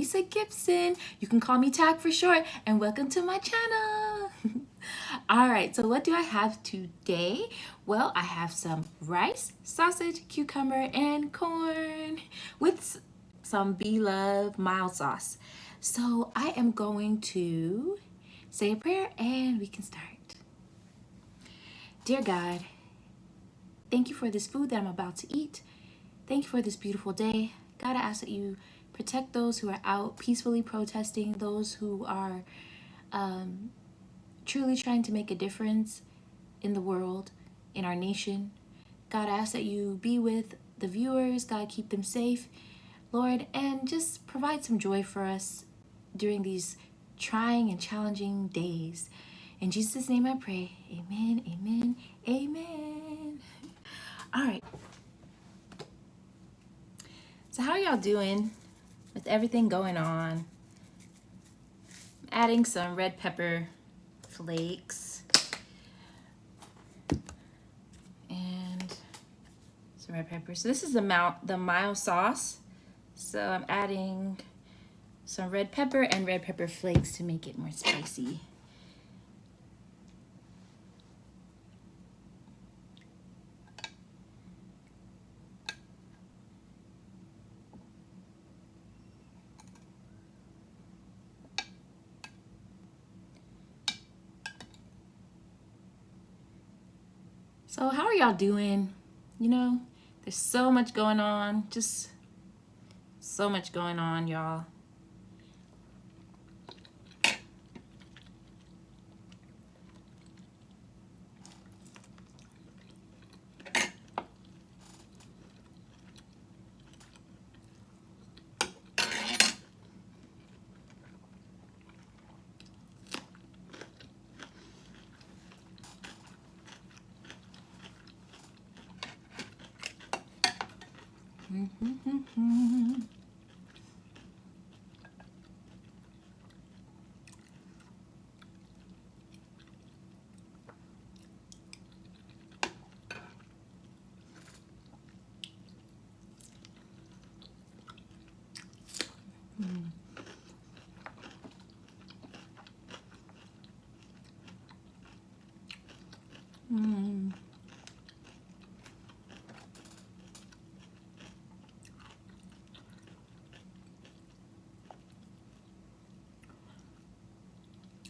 Lisa Gibson. You can call me Tag for short, and welcome to my channel. All right, so what do I have today? Well, I have some rice, sausage, cucumber, and corn with some Blove mild sauce. So I am going to say a prayer and we can start. Dear God, thank you for this food that I'm about to eat. Thank you for this beautiful day. God, I ask that you protect those who are out peacefully protesting, those who are truly trying to make a difference in the world, in our nation. God, I ask that you be with the viewers. God, keep them safe, Lord, and just provide some joy for us during these trying and challenging days. In Jesus' name I pray. Amen, amen, amen. All right. So how y'all doing with everything going on? I'm adding some red pepper flakes and some red pepper. So this is the mild sauce. So I'm adding some red pepper and red pepper flakes to make it more spicy. So how are y'all doing? You know, there's so much going on, just so much going on, y'all.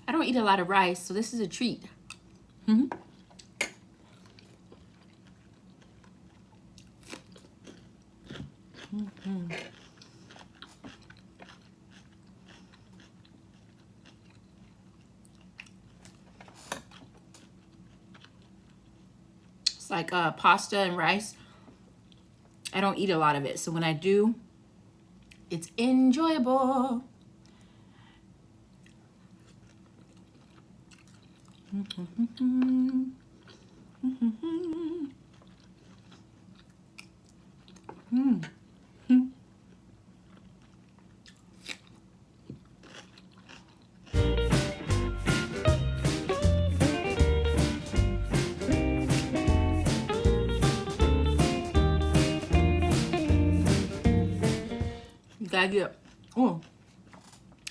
I don't eat a lot of rice, so this is a treat. It's like pasta and rice. I don't eat a lot of it, so when I do, it's enjoyable.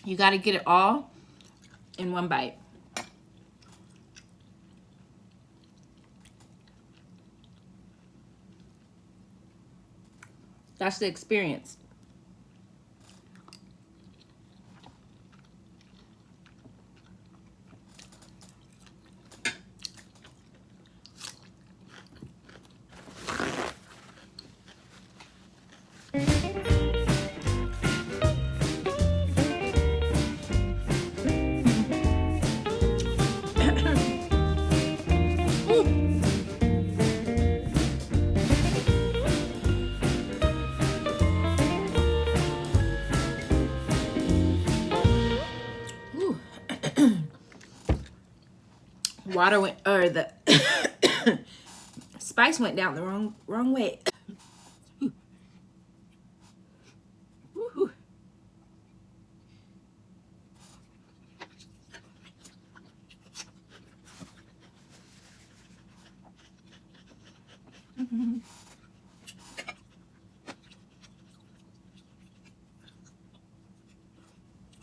You gotta get it all in one bite. That's the experience. Water went, or the spice went down the wrong way.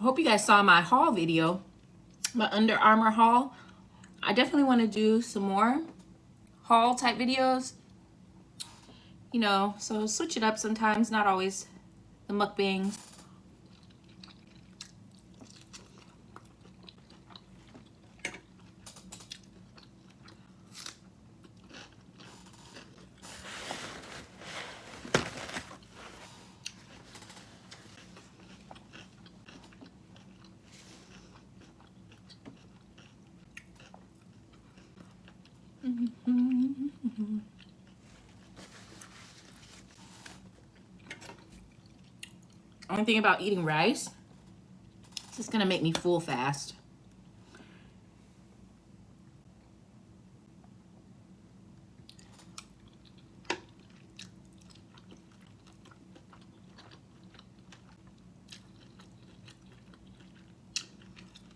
hope you guys saw my haul video, my Under Armour haul. I definitely want to do some more haul type videos, you know, so switch it up sometimes, not always the mukbangs. Only thing about eating rice, it's just gonna make me full fast.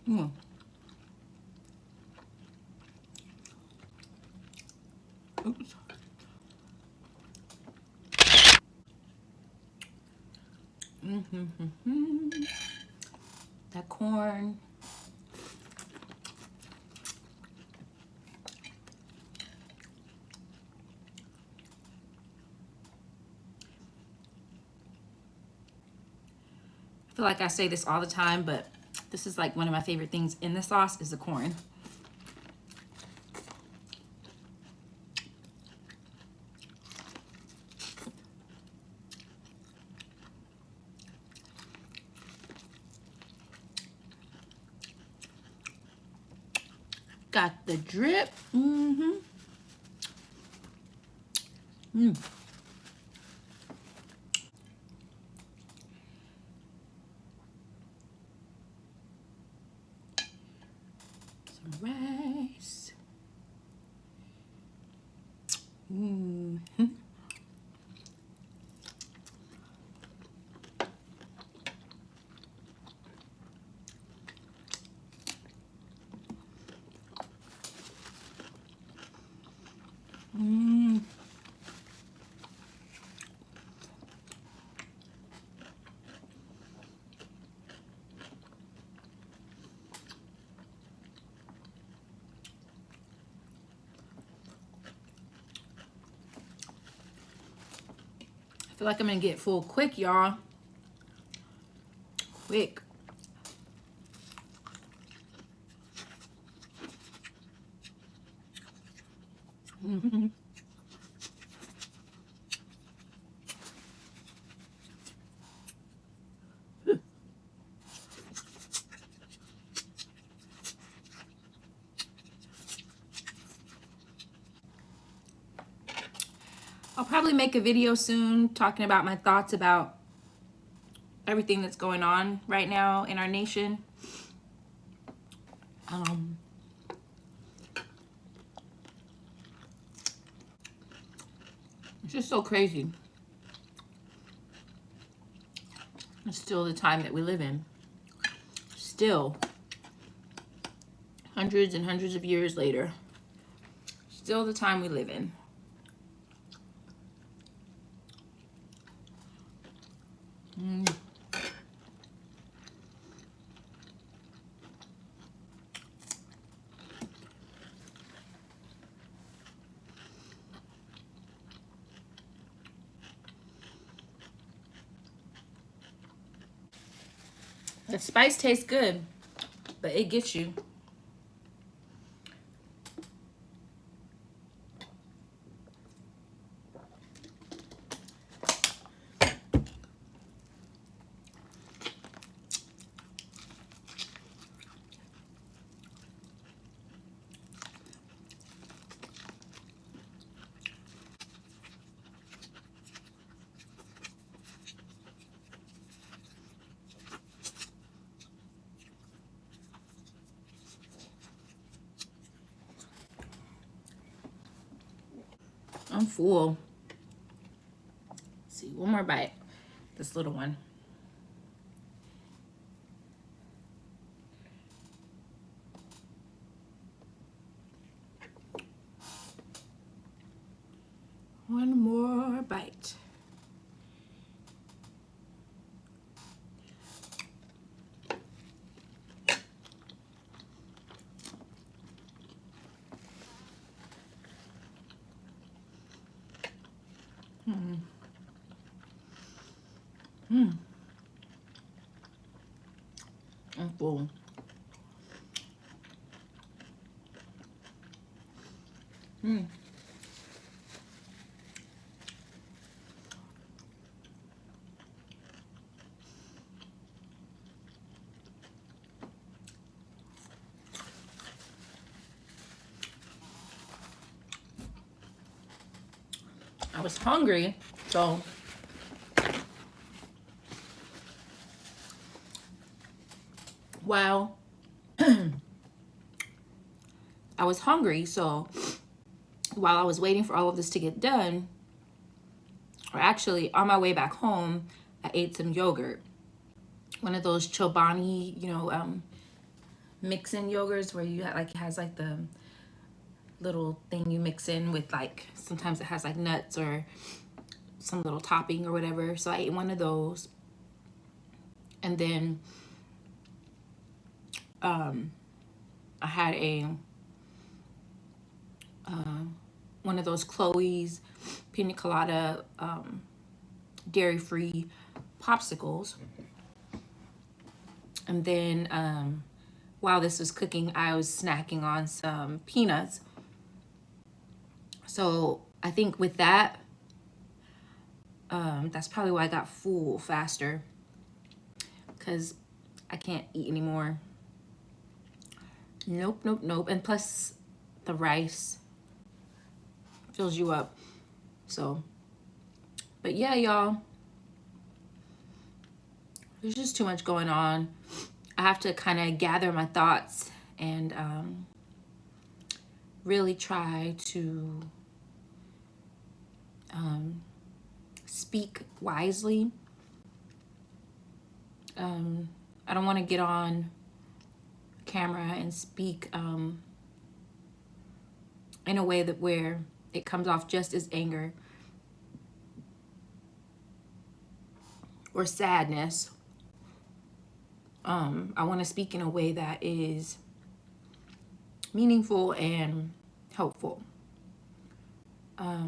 Mm. Oops. That corn. I feel like I say this all the time, but this is like one of my favorite things in the sauce is the corn. Got the drip. Some rice. I feel like I'm gonna get full quick, y'all. Quick. I'll probably make a video soon talking about my thoughts about everything that's going on right now in our nation. It's just so crazy. It's still the time that we live in. Still, hundreds and hundreds of years later, still the time we live in. The spice tastes good, but it gets you. I'm full. Let's see, one more bite. This little one. One more bite. I'm full. I was hungry, so while I was hungry, so while I was waiting for all of this to get done, or actually on my way back home, I ate some yogurt. One of those Chobani, mix-in yogurts where you like, it has like the little thing you mix in with, like, sometimes it has like nuts or some little topping or whatever. So I ate one of those. And then I had one of those Chloe's pina colada dairy-free popsicles. And then while this was cooking, I was snacking on some peanuts. So I think with that, that's probably why I got full faster, because I can't eat anymore. Nope. And plus the rice fills you up. So, but yeah, y'all, there's just too much going on. I have to kind of gather my thoughts and really try to speak wisely. I don't want to get on camera and speak in a way that where it comes off just as anger or sadness. I want to speak in a way that is meaningful and helpful. I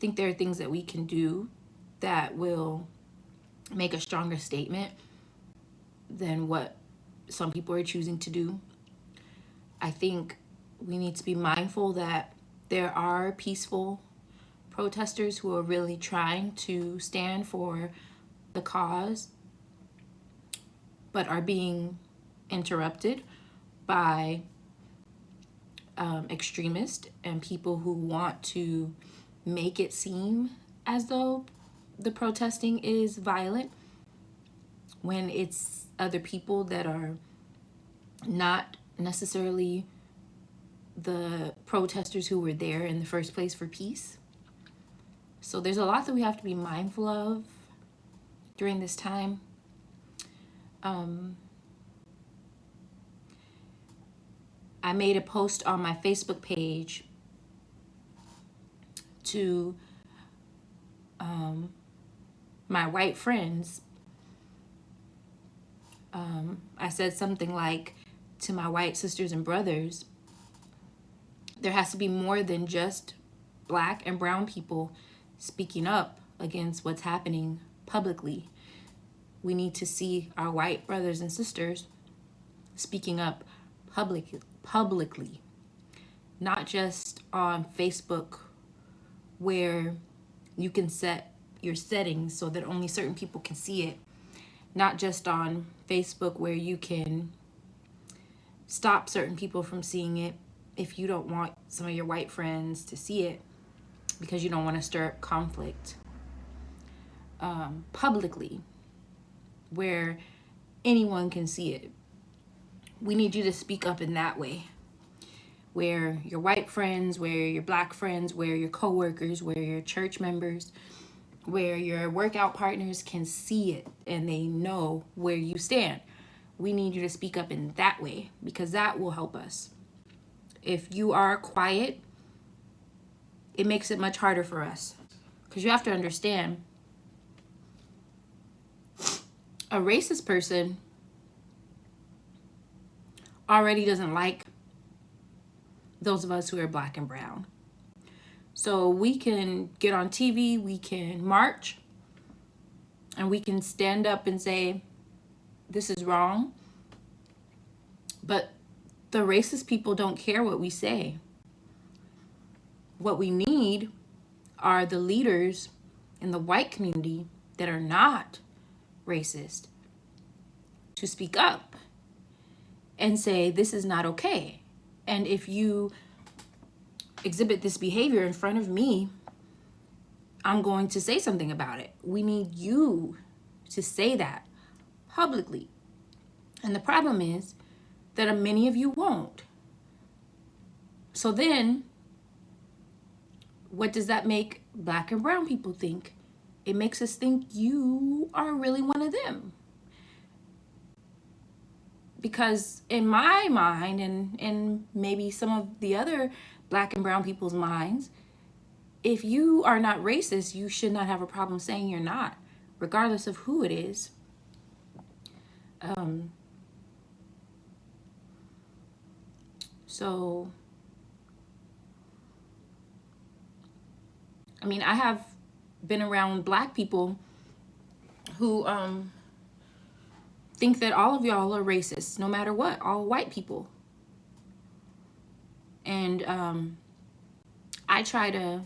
think there are things that we can do that will make a stronger statement than what some people are choosing to do. I think we need to be mindful that there are peaceful protesters who are really trying to stand for the cause, but are being interrupted by extremists and people who want to make it seem as though the protesting is violent, when it's other people that are not necessarily the protesters who were there in the first place for peace. So there's a lot that we have to be mindful of during this time. I made a post on my Facebook page to my white friends. I said something like, to my white sisters and brothers, there has to be more than just Black and brown people speaking up against what's happening publicly. We need to see our white brothers and sisters speaking up publicly, not just on Facebook, where you can set your settings so that only certain people can see it. Not just on Facebook, where you can stop certain people from seeing it if you don't want some of your white friends to see it because you don't want to stir up conflict. Publicly, where anyone can see it. We need you to speak up in that way, where your white friends, where your Black friends, where your coworkers, where your church members, where your workout partners can see it and they know where you stand. We need you to speak up in that way, because that will help us. If you are quiet, it makes it much harder for us, because you have to understand, a racist person already doesn't like those of us who are Black and brown. So we can get on TV, we can march, and we can stand up and say, this is wrong. But the racist people don't care what we say. What we need are the leaders in the white community that are not racist to speak up and say, this is not okay. And if you exhibit this behavior in front of me, I'm going to say something about it. We need you to say that publicly. And the problem is that many of you won't. So then, what does that make black and brown people think? It makes us think you are really one of them. Because in my mind, and maybe some of the other black and brown people's minds, if you are not racist, you should not have a problem saying you're not, regardless of who it is. So, I mean, I have been around black people who think that all of y'all are racist, no matter what, all white people. And I try to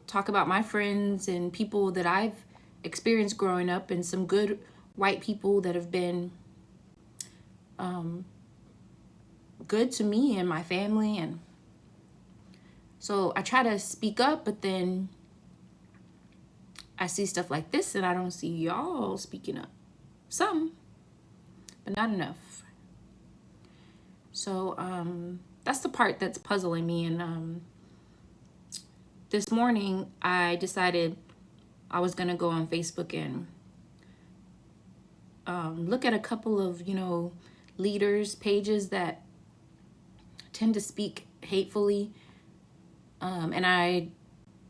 talk about my friends and people that I've experienced growing up, and some good white people that have been good to me and my family. And so I try to speak up, but then I see stuff like this and I don't see y'all speaking up. Some, but not enough. So that's the part that's puzzling me. And this morning I decided I was gonna go on Facebook and look at a couple of, leaders' pages that tend to speak hatefully. And I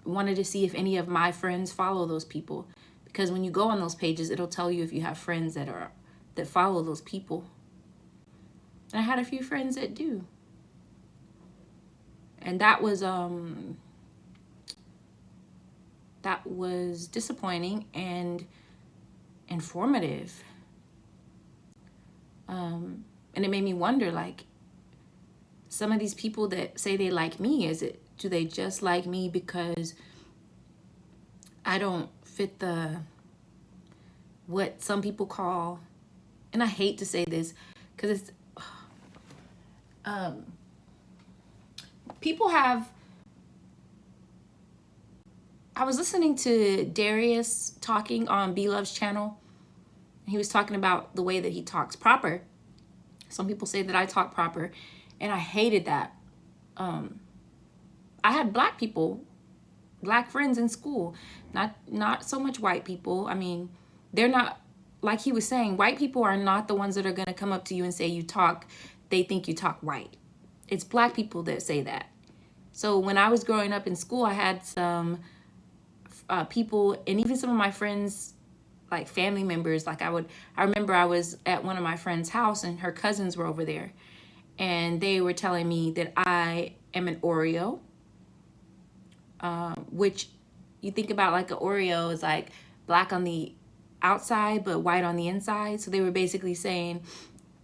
wanted to see if any of my friends follow those people. Because when you go on those pages, it'll tell you if you have friends that follow those people. And I had a few friends that do. And that was disappointing and informative. And it made me wonder, like, some of these people that say they like me, do they just like me because I don't fit what some people call, and I hate to say this because it's, people have, I was listening to Darius talking on Blove's channel. He was talking about the way that he talks proper. Some people say that I talk proper, and I hated that. I had black friends in school, not so much white people. I mean, they're not, like he was saying, white people are not the ones that are going to come up to you and say they think you talk white. It's black people that say that. So when I was growing up in school, I had some people, and even some of my friends, like family members, like I remember I was at one of my friend's house and her cousins were over there, and they were telling me that I am an Oreo, which you think about, like an Oreo is like black on the outside but white on the inside. So they were basically saying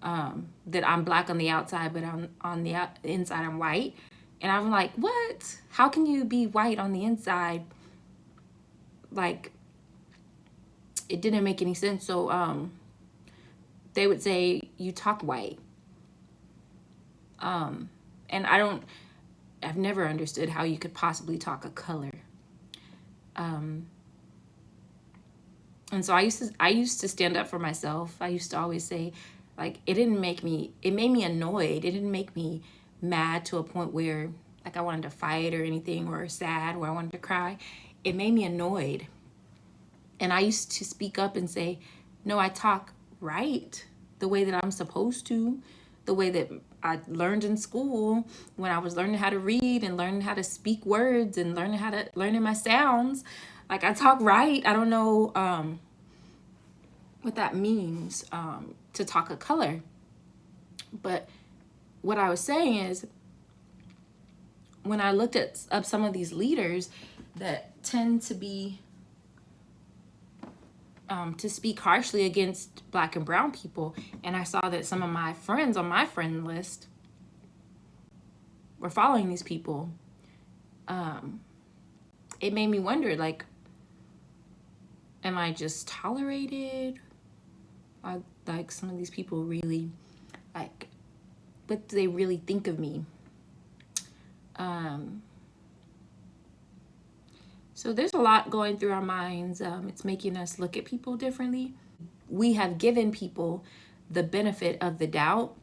that I'm black on the outside, but on the inside I'm white. And I'm like, what? How can you be white on the inside? Like, it didn't make any sense. So they would say, you talk white. And I've never understood how you could possibly talk a color. And so I used to stand up for myself. I used to always say, like, it made me annoyed. It didn't make me mad to a point where, like, I wanted to fight or anything, or sad where I wanted to cry. It made me annoyed. And I used to speak up and say, no, I talk right the way that I'm supposed to, the way that I learned in school when I was learning how to read and learning how to speak words and learning my sounds. Like, I talk right. I don't know what that means to talk a color. But what I was saying is, when I looked at up some of these leaders that tend to be to speak harshly against Black and brown people, and I saw that some of my friends on my friend list were following these people, it made me wonder, like, am I just tolerated? Like, some of these people really, like, what do they really think of me? So there's a lot going through our minds. It's making us look at people differently. We have given people the benefit of the doubt.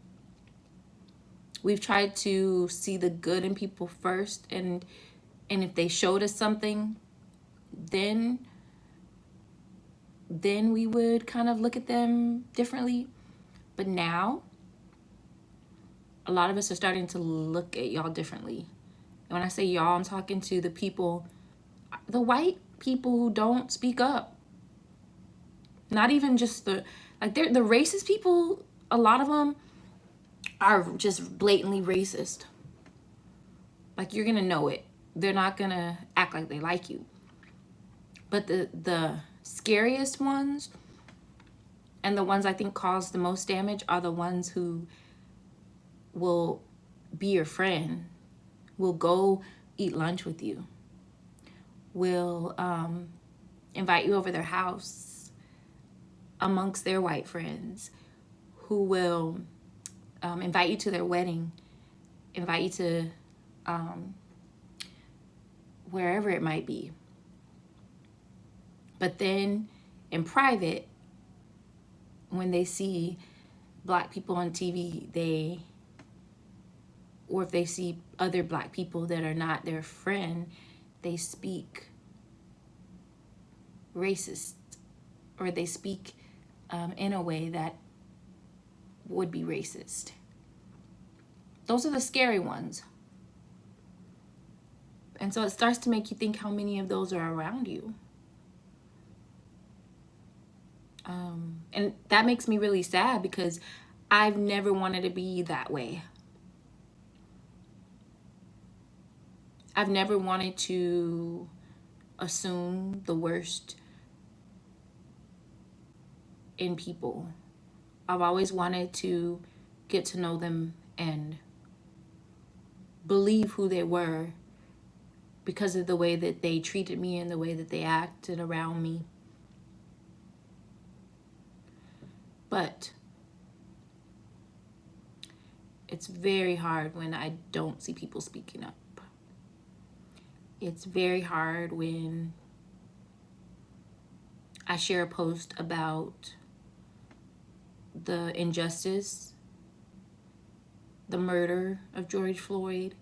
We've tried to see the good in people first, and if they showed us something, then we would kind of look at them differently. But now, a lot of us are starting to look at y'all differently. And when I say y'all, I'm talking to the people, the white people who don't speak up. Not even just the racist people, a lot of them are just blatantly racist. Like, you're gonna know it. They're not gonna act like they like you. But the scariest ones, and the ones I think cause the most damage, are the ones who will be your friend, will go eat lunch with you, will invite you over their house amongst their white friends, who will invite you to their wedding, invite you to wherever it might be. But then in private, when they see Black people on TV, or if they see other Black people that are not their friend, they speak racist, or they speak in a way that would be racist. Those are the scary ones. And so it starts to make you think how many of those are around you. And that makes me really sad, because I've never wanted to be that way. I've never wanted to assume the worst in people. I've always wanted to get to know them and believe who they were because of the way that they treated me and the way that they acted around me. But it's very hard when I don't see people speaking up. It's very hard when I share a post about the injustice, the murder of George Floyd.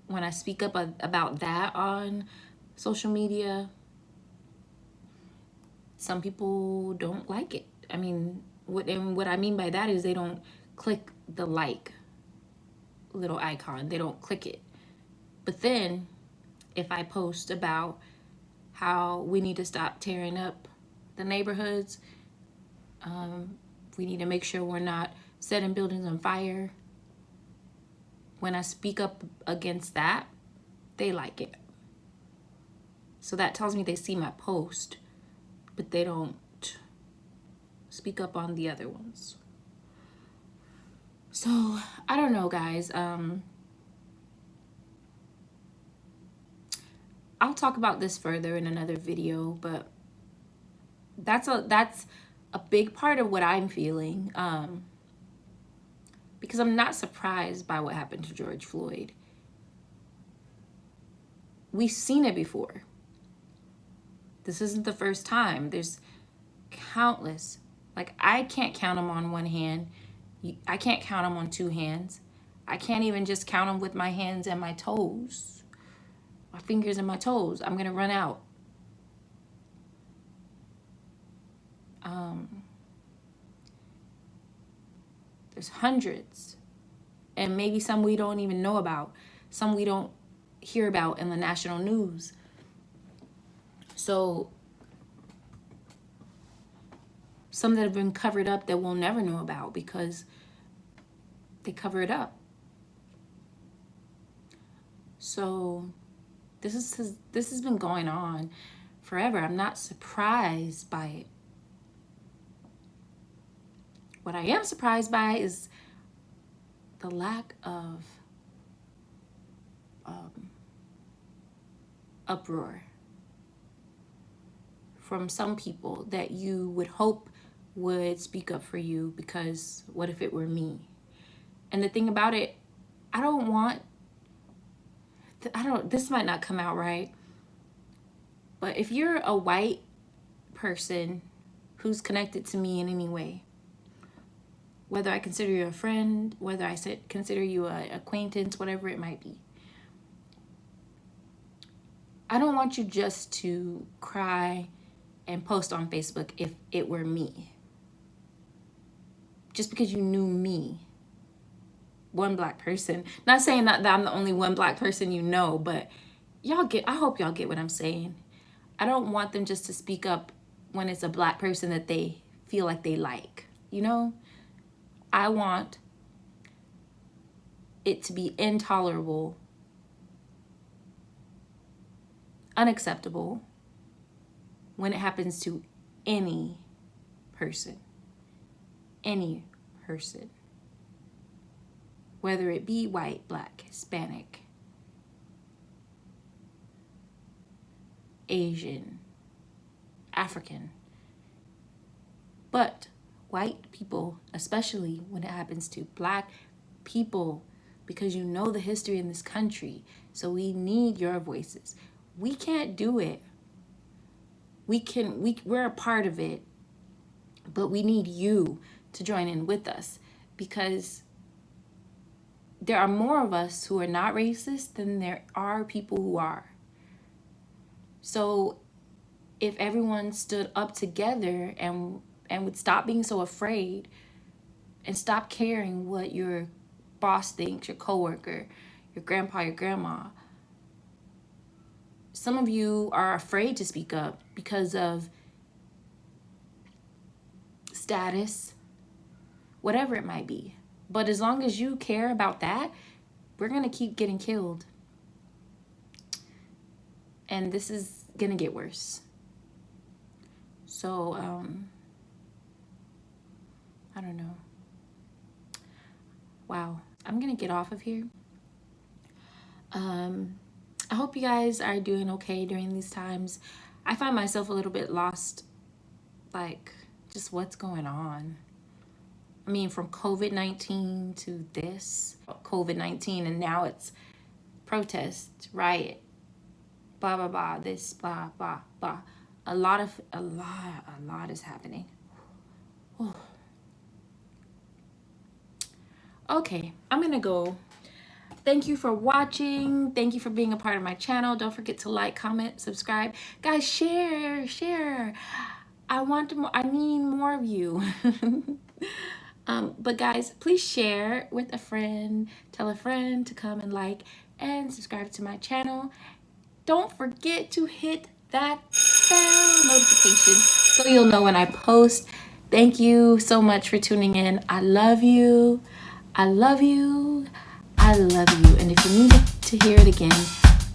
When I speak up about that on social media, some people don't like it. I mean, what I mean by that is they don't click the like little icon. They don't click it. But then if I post about how we need to stop tearing up the neighborhoods, we need to make sure we're not setting buildings on fire, when I speak up against that, they like it. So that tells me they see my post, but they don't speak up on the other ones. So I don't know, guys. I'll talk about this further in another video, but that's a big part of what I'm feeling, because I'm not surprised by what happened to George Floyd. We've seen it before. This isn't the first time. There's countless. Like, I can't count them on one hand. I can't count them on two hands. I can't even just count them with my hands and my toes. My fingers and my toes. I'm going to run out. There's hundreds. And maybe some we don't even know about. Some we don't hear about in the national news. So some that have been covered up that we'll never know about because they cover it up. So this has been going on forever. I'm not surprised by it. What I am surprised by is the lack of uproar from some people that you would hope would speak up for you, because what if it were me? And the thing about it, this might not come out right, but if you're a white person who's connected to me in any way, whether I consider you a friend, whether I consider you an acquaintance, whatever it might be, I don't want you just to cry and post on Facebook if it were me. Just because you knew me, one black person. Not saying that I'm the only one black person you know, but I hope y'all get what I'm saying. I don't want them just to speak up when it's a black person that they feel like they like, you know? I want it to be intolerable, unacceptable when it happens to any person. Any person. Whether it be white, black, Hispanic, Asian, African. But white people, especially when it happens to black people, because you know the history in this country, so we need your voices. We can't do it. We're a part of it, but we need you to join in with us, because there are more of us who are not racist than there are people who are. So if everyone stood up together and would stop being so afraid and stop caring what your boss thinks, your coworker, your grandpa, your grandma. Some of you are afraid to speak up because of status, whatever it might be. But as long as you care about that, we're going to keep getting killed. And this is going to get worse. So, I don't know. Wow. I'm going to get off of here. I hope you guys are doing okay during these times. I find myself a little bit lost, like, just what's going on. I mean, from COVID-19 to this, COVID-19, and now it's protest, riot, blah, blah, blah, this, blah, blah, blah. A lot is happening. Whew. Okay, I'm gonna go. Thank you for watching. Thank you for being a part of my channel. Don't forget to like, comment, subscribe. Guys, share. I need more of you. But guys, please share with a friend. Tell a friend to come and like and subscribe to my channel. Don't forget to hit that bell notification so you'll know when I post. Thank you so much for tuning in. I love you. I love you. I love you. And if you need to hear it again,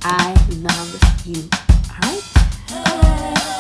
I love you. All right? Bye.